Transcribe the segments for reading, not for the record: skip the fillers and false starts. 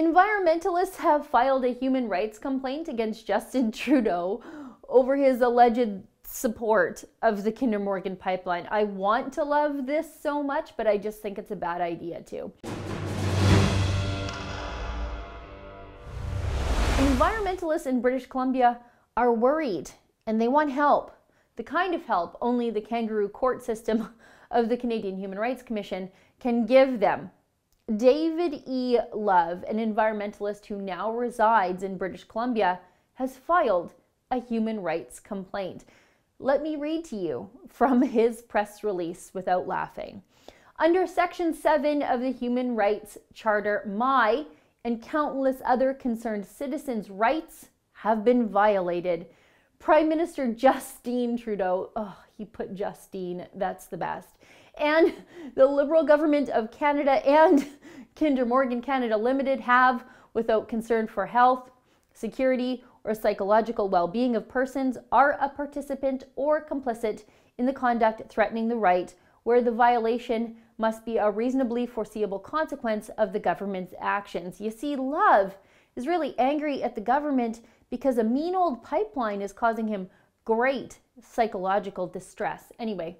Environmentalists have filed a human rights complaint against Justin Trudeau over his alleged support of the Kinder Morgan pipeline. I want to love this so much, but I just think it's a bad idea too. Environmentalists in British Columbia are worried and they want help. The kind of help only the kangaroo court system of the Canadian Human Rights Commission can give them. David E. Love, an environmentalist who now resides in British Columbia, has filed a human rights complaint. Let me read to you from his press release without laughing. Under Section 7 of the Human Rights Charter, my and countless other concerned citizens' rights have been violated. Prime Minister Justin Trudeau, oh, he put Justine, that's the best, and the Liberal government of Canada and Kinder Morgan Canada Limited have, without concern for health, security, or psychological well-being of persons, are a participant or complicit in the conduct threatening the right, where the violation must be a reasonably foreseeable consequence of the government's actions. You see, Love is really angry at the government because a mean old pipeline is causing him great psychological distress. Anyway,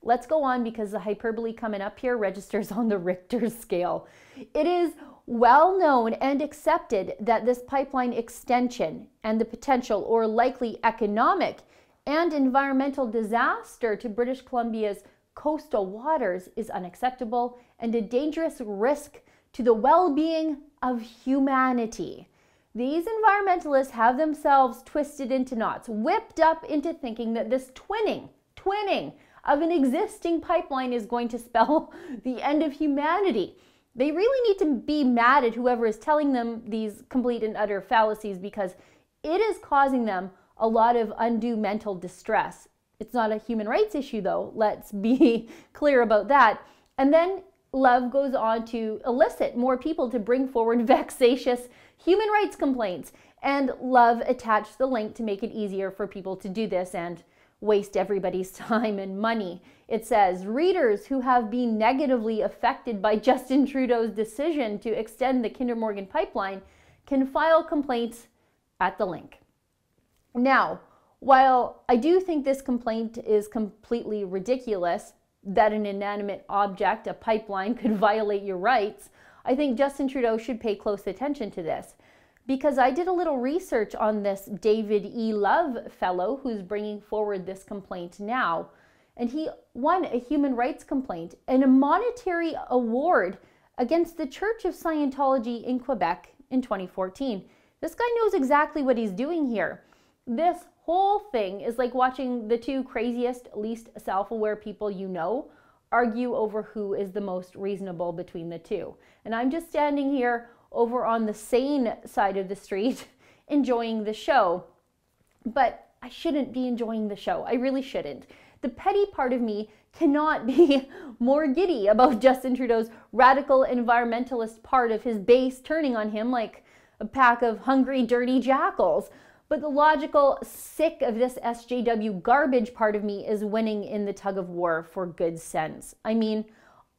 let's go on because the hyperbole coming up here registers on the Richter scale. It is well known and accepted that this pipeline extension and the potential or likely economic and environmental disaster to British Columbia's coastal waters is unacceptable and a dangerous risk to the well-being of humanity. These environmentalists have themselves twisted into knots, whipped up into thinking that this twinning of an existing pipeline is going to spell the end of humanity. They really need to be mad at whoever is telling them these complete and utter fallacies because it is causing them a lot of undue mental distress. It's not a human rights issue though, let's be clear about that. And then Love goes on to elicit more people to bring forward vexatious human rights complaints. And Love attached the link to make it easier for people to do this and waste everybody's time and money. It says, readers who have been negatively affected by Justin Trudeau's decision to extend the Kinder Morgan pipeline can file complaints at the link. Now, while I do think this complaint is completely ridiculous, that an inanimate object, a pipeline, could violate your rights, I think Justin Trudeau should pay close attention to this. Because I did a little research on this David E. Love fellow who's bringing forward this complaint now, and he won a human rights complaint and a monetary award against the Church of Scientology in Quebec in 2014. This guy knows exactly what he's doing here. This whole thing is like watching the two craziest, least self-aware people you know argue over who is the most reasonable between the two. And I'm just standing here over on the sane side of the street enjoying the show. But I shouldn't be enjoying the show. I really shouldn't. The petty part of me cannot be more giddy about Justin Trudeau's radical environmentalist part of his base turning on him like a pack of hungry, dirty jackals. But the logical, sick of this SJW garbage part of me is winning in the tug of war for good sense. I mean,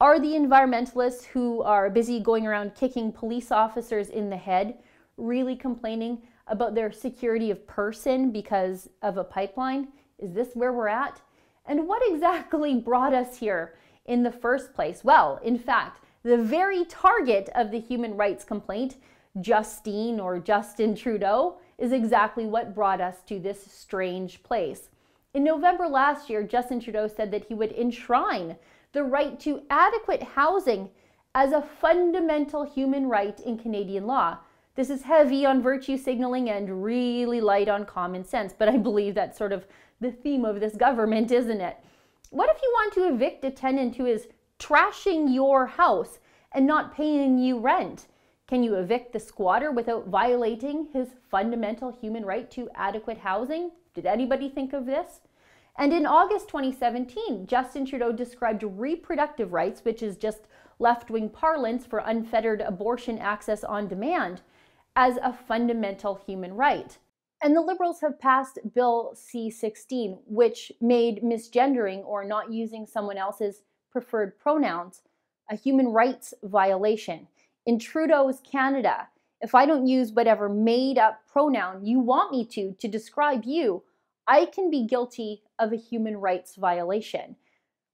are the environmentalists who are busy going around kicking police officers in the head really complaining about their security of person because of a pipeline? Is this where we're at? And what exactly brought us here in the first place? Well, in fact, the very target of the human rights complaint, Justine or Justin Trudeau, is exactly what brought us to this strange place. In November last year, Justin Trudeau said that he would enshrine the right to adequate housing as a fundamental human right in Canadian law. This is heavy on virtue signaling and really light on common sense, but I believe that's sort of the theme of this government, isn't it? What if you want to evict a tenant who is trashing your house and not paying you rent? Can you evict the squatter without violating his fundamental human right to adequate housing? Did anybody think of this? And in August 2017, Justin Trudeau described reproductive rights, which is just left-wing parlance for unfettered abortion access on demand, as a fundamental human right. And the Liberals have passed Bill C-16, which made misgendering or not using someone else's preferred pronouns a human rights violation. In Trudeau's Canada, if I don't use whatever made up pronoun you want me to describe you, I can be guilty of a human rights violation.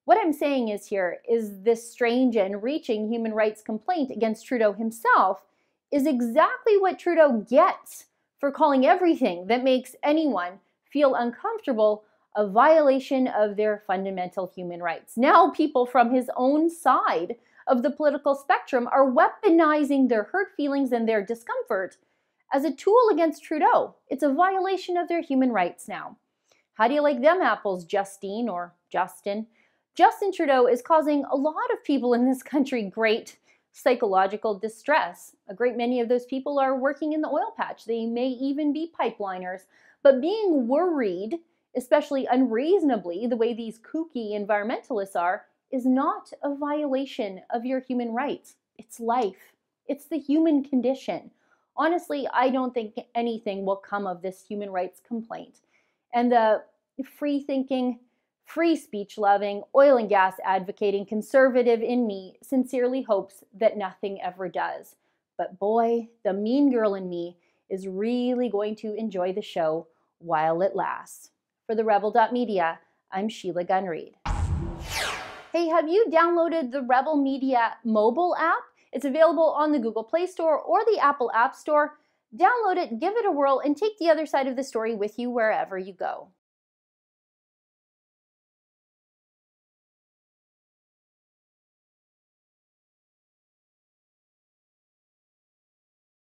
What I'm saying is here is this strange and reaching human rights complaint against Trudeau himself is exactly what Trudeau gets for calling everything that makes anyone feel uncomfortable a violation of their fundamental human rights. Now people from his own side of the political spectrum are weaponizing their hurt feelings and their discomfort as a tool against Trudeau. It's a violation of their human rights now. How do you like them apples, Justine or Justin? Justin Trudeau is causing a lot of people in this country great psychological distress. A great many of those people are working in the oil patch. They may even be pipeliners. But being worried, especially unreasonably, the way these kooky environmentalists are, is not a violation of your human rights. It's life. It's the human condition. Honestly, I don't think anything will come of this human rights complaint. And the free-thinking, free speech-loving, oil and gas advocating conservative in me sincerely hopes that nothing ever does. But boy, the mean girl in me is really going to enjoy the show while it lasts. For the Rebel.media, I'm Sheila Gunn-Reid. Hey, have you downloaded the Rebel Media mobile app? It's available on the Google Play Store or the Apple App Store. Download it, give it a whirl, and take the other side of the story with you wherever you go.